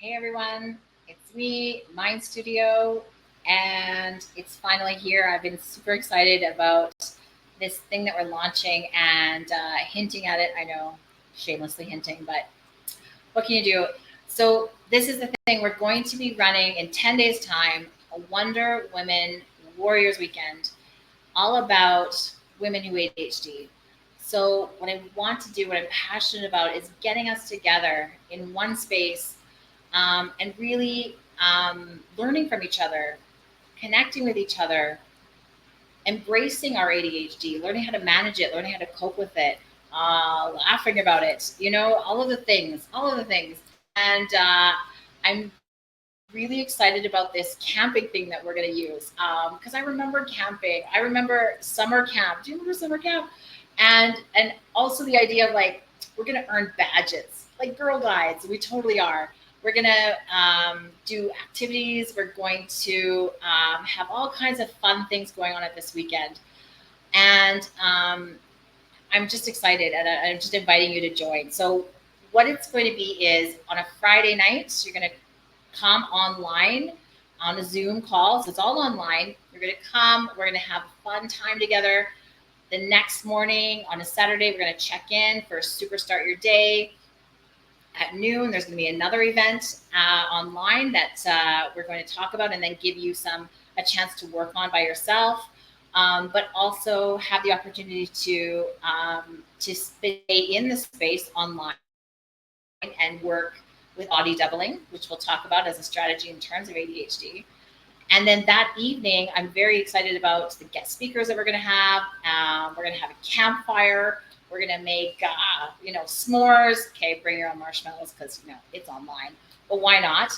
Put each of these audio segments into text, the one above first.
Hey everyone, it's me, Mind Studio, and it's finally here. I've been super excited about this thing that we're launching and hinting at it. I know, shamelessly hinting, but what can you do? So, this is the thing we're going to be running in 10 days' time a Wonder Women Warriors Weekend, all about women who ADHD. So, what I want to do, what I'm passionate about, is getting us together in one space and really learning from each other, connecting with each other, embracing our ADHD, learning how to manage it, learning how to cope with it, laughing about it, all of the things, all of the things. And I'm really excited about this camping thing that we're going to use because I remember camping. I remember summer camp. Do you remember summer camp? And also the idea of like we're going to earn badges, like Girl Guides. We totally are. We're going to do activities. We're going to have all kinds of fun things going on at this weekend. And I'm just excited and I'm just inviting you to join. So, what it's going to be is on a Friday night, you're going to come online on a Zoom call. So, it's all online. You're going to come, we're going to have a fun time together. The next morning on a Saturday, we're going to check in for Super Start Your Day. At noon, there's going to be another event online that we're going to talk about and then give you a chance to work on by yourself, but also have the opportunity to stay in the space online and work with body doubling, which we'll talk about as a strategy in terms of ADHD. And then that evening, I'm very excited about the guest speakers that we're going to have. We're going to have a campfire. We're going to make, s'mores. Okay, bring your own marshmallows because, it's online. But why not?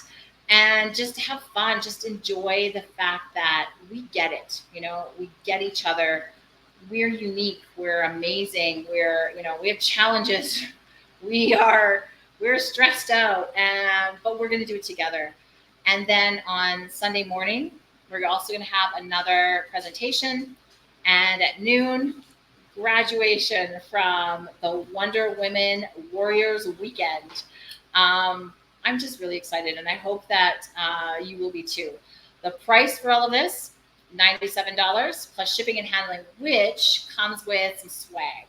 And just have fun. Just enjoy the fact that we get it. We get each other. We're unique. We're amazing. We have challenges. We are, we're stressed out, but we're going to do it together. And then on Sunday morning, we're also going to have another presentation. And at noon, graduation from the Wonder Women Warriors Weekend. I'm just really excited, and I hope that you will be too. The price for all of this, $97 plus shipping and handling, which comes with some swag.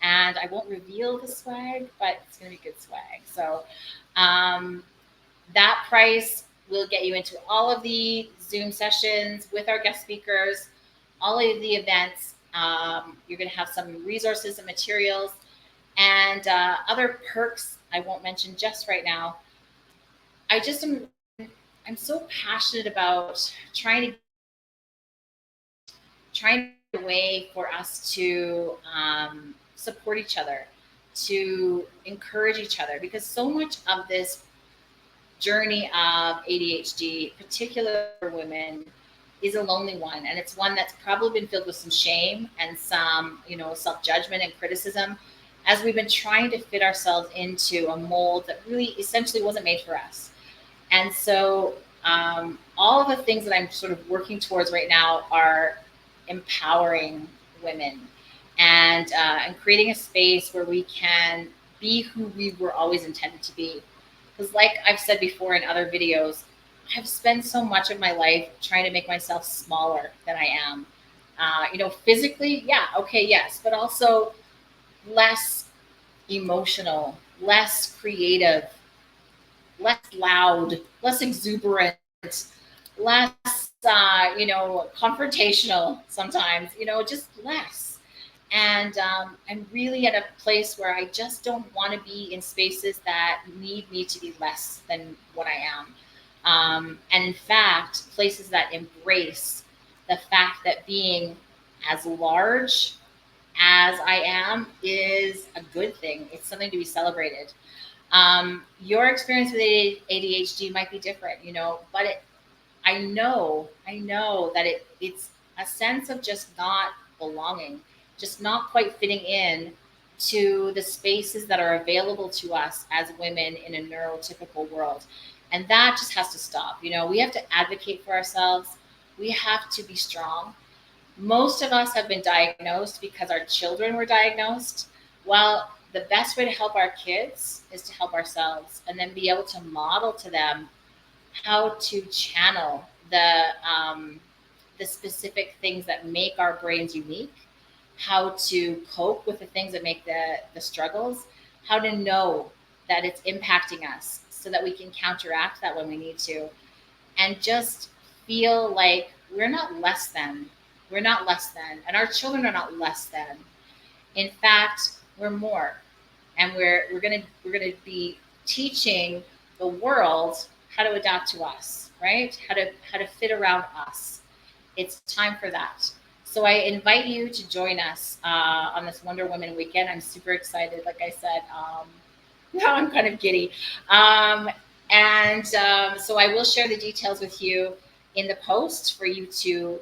And I won't reveal the swag, but it's going to be good swag. So that price will get you into all of the Zoom sessions with our guest speakers, all of the events. You're going to have some resources and materials and other perks I won't mention just right now. I'm so passionate about trying a way for us to support each other, to encourage each other, because so much of this journey of ADHD, particularly for women, is a lonely one, and it's one that's probably been filled with some shame and some, self-judgment and criticism, as we've been trying to fit ourselves into a mold that really essentially wasn't made for us. And so, all of the things that I'm sort of working towards right now are empowering women and creating a space where we can be who we were always intended to be. Because, like I've said before in other videos, I've spent so much of my life trying to make myself smaller than I am. Physically, yeah, okay, yes, but also less emotional, less creative, less loud, less exuberant, less, confrontational sometimes, just less. And I'm really at a place where I just don't want to be in spaces that need me to be less than what I am. And in fact, places that embrace the fact that being as large as I am is a good thing. It's something to be celebrated. Your experience with ADHD might be different, but I know that it's a sense of just not belonging, just not quite fitting in to the spaces that are available to us as women in a neurotypical world. And that just has to stop. We have to advocate for ourselves. We have to be strong. Most of us have been diagnosed because our children were diagnosed. Well, the best way to help our kids is to help ourselves, and then be able to model to them how to channel the specific things that make our brains unique, how to cope with the things that make the struggles, how to know that it's impacting us so that we can counteract that when we need to, and just feel like we're not less than. We're not less than, and our children are not less than. In fact, we're more, and we're gonna be teaching the world how to adapt to us, right? How to fit around us. It's time for that. So I invite you to join us on this Wonder Woman weekend. I'm super excited. Like I said, now I'm kind of giddy. Um, and so I will share the details with you in the post for you to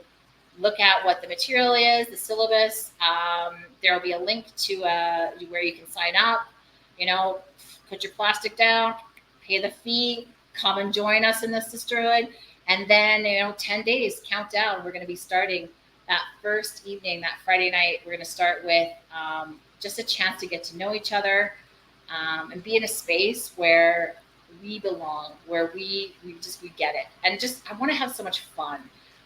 look at what the material is, the syllabus. There will be a link to where you can sign up. You know, put your plastic down, pay the fee, come and join us in the sisterhood. And then, 10 days, count down. We're going to be starting that first evening, that Friday night. We're going to start with just a chance to get to know each other, and be in a space where we belong, where we get it. And just, I want to have so much fun.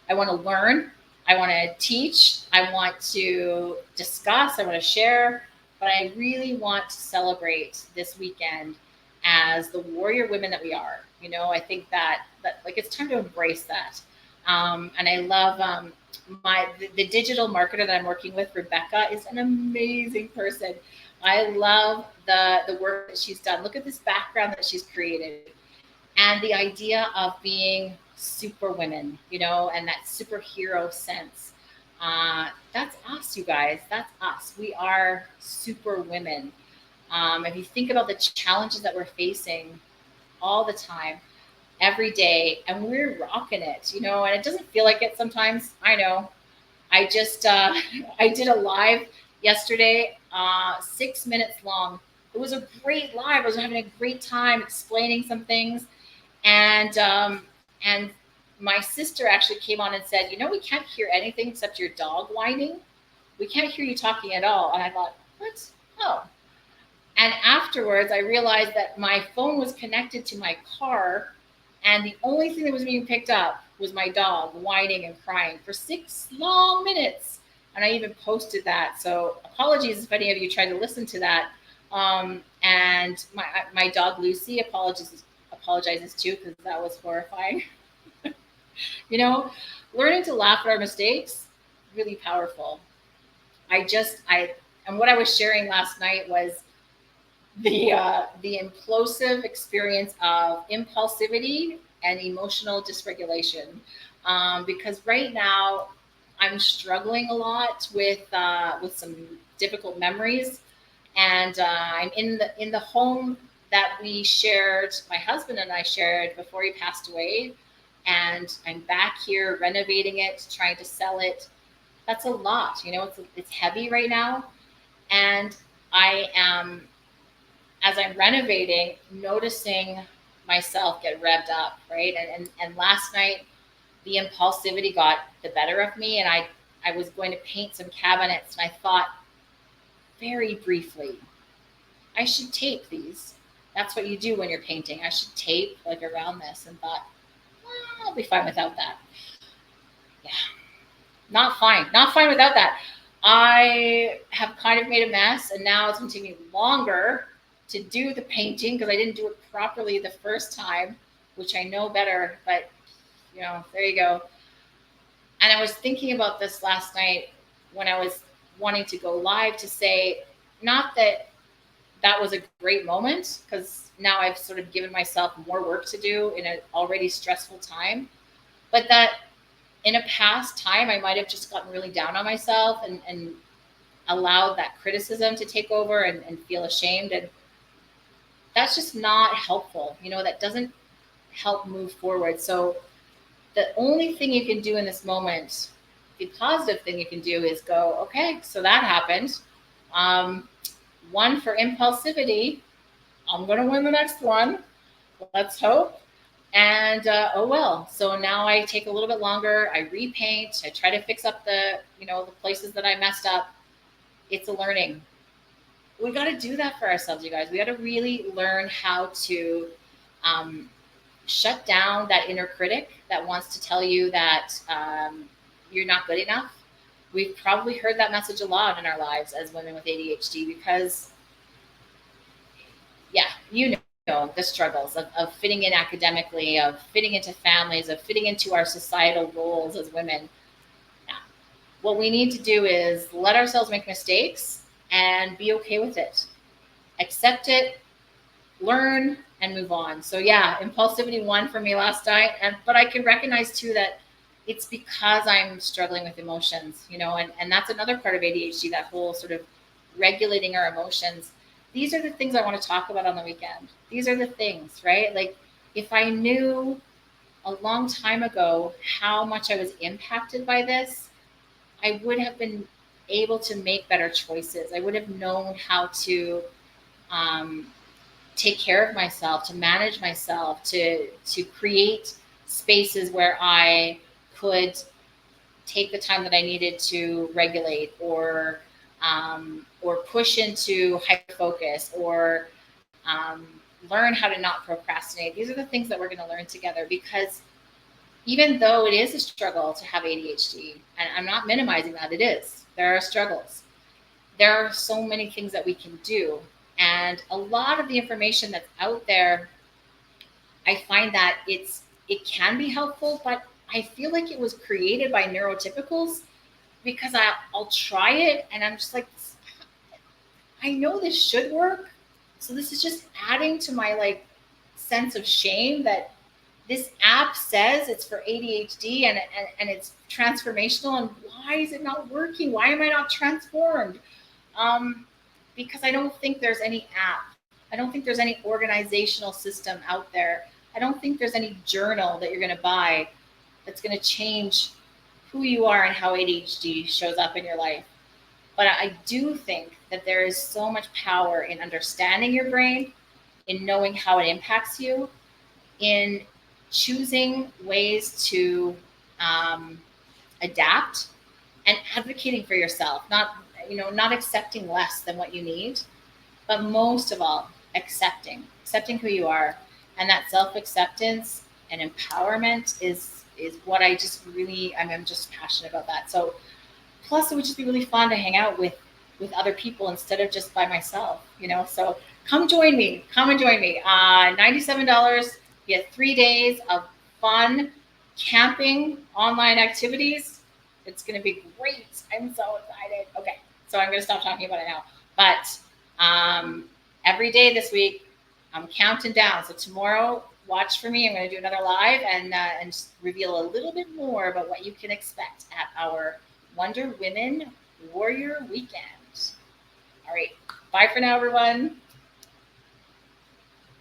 I want to learn. I want to teach. I want to discuss. I want to share. But I really want to celebrate this weekend as the warrior women that we are. I think that like it's time to embrace that. And I love the digital marketer that I'm working with. Rebecca is an amazing person. I love the work that she's done. Look at this background that she's created, and the idea of being super women, and that superhero sense. That's us, you guys. That's us. We are super women. If you think about the challenges that we're facing all the time, every day, and we're rocking it, and it doesn't feel like it sometimes. I know. I just I did a live yesterday, 6 minutes long. It was a great live. I was having a great time explaining some things, and my sister actually came on and said, we can't hear anything except your dog whining. We can't hear you talking at all. And I thought, what? Oh. And afterwards, I realized that my phone was connected to my car, and the only thing that was being picked up was my dog whining and crying for 6 long minutes. And I even posted that. So apologies if any of you tried to listen to that. And my dog Lucy apologizes too, because that was horrifying. Learning to laugh at our mistakes, really powerful. And what I was sharing last night was the implosive experience of impulsivity and emotional dysregulation. Because right now I'm struggling a lot with some difficult memories, and I'm in the home that we shared, my husband and I shared before he passed away, and I'm back here renovating it, trying to sell it. That's a lot, it's heavy right now, and I am, as I'm renovating, noticing myself get revved up, right? And last night, the impulsivity got the better of me, and I was going to paint some cabinets, and I thought very briefly, I should tape these. That's what you do when you're painting. I should tape like around this, and thought, well, I'll be fine without that. Yeah, not fine without that. I have kind of made a mess, and now it's going to take me longer to do the painting because I didn't do it properly the first time, which I know better, but there you go. And I was thinking about this last night when I was wanting to go live, to say, not that that was a great moment, because now I've sort of given myself more work to do in an already stressful time, but that in a past time, I might have just gotten really down on myself and allowed that criticism to take over and feel ashamed. And that's just not helpful. That doesn't help move forward. So the only thing you can do in this moment, the positive thing you can do, is go, okay, so that happened. One for impulsivity. I'm going to win the next one. Let's hope. And oh well. So now I take a little bit longer. I repaint. I try to fix up the places that I messed up. It's a learning. we got to do that for ourselves, you guys. We got to really learn how to um, shut down that inner critic that wants to tell you that you're not good enough. We've probably heard that message a lot in our lives as women with ADHD because, yeah, you know, the struggles of fitting in academically, of fitting into families, of fitting into our societal roles as women. Yeah. What we need to do is let ourselves make mistakes and be okay with it. Accept it, learn, and move on. So yeah, impulsivity won for me last night, and but I can recognize too that it's because I'm struggling with emotions, you know, and that's another part of ADHD, that whole sort of regulating our emotions. These are the things I want to talk about on the weekend. These are the things, right? Like if I knew a long time ago how much I was impacted by this, I would have been able to make better choices. I would have known how to um, take care of myself, to manage myself, to create spaces where I could take the time that I needed to regulate or push into hyper focus or um, learn how to not procrastinate. These are the things that we're going to learn together because even though it is a struggle to have ADHD, and I'm not minimizing that, it is. There are struggles. There are so many things that we can do. And a lot of the information that's out there, I find that it can be helpful, but I feel like it was created by neurotypicals because I'll try it and I'm just like, I know this should work. So this is just adding to my like sense of shame that this app says it's for ADHD and it's transformational. And why is it not working? Why am I not transformed? Um, because I don't think there's any app. I don't think there's any organizational system out there. I don't think there's any journal that you're going to buy that's going to change who you are and how ADHD shows up in your life. But I do think that there is so much power in understanding your brain, in knowing how it impacts you, in choosing ways to um, adapt and advocating for yourself, not accepting less than what you need, but most of all, accepting who you are. And that self-acceptance and empowerment is what I'm just passionate about that. So plus it would just be really fun to hang out with other people instead of just by myself, so come and join me. $97, you get 3 days of fun camping online activities. It's going to be great. I'm so excited. Okay, so I'm going to stop talking about it now, but every day this week I'm counting down. So tomorrow, watch for me. I'm going to do another live and just reveal a little bit more about what you can expect at our Wonder Women Warrior Weekend. All right. Bye for now, everyone.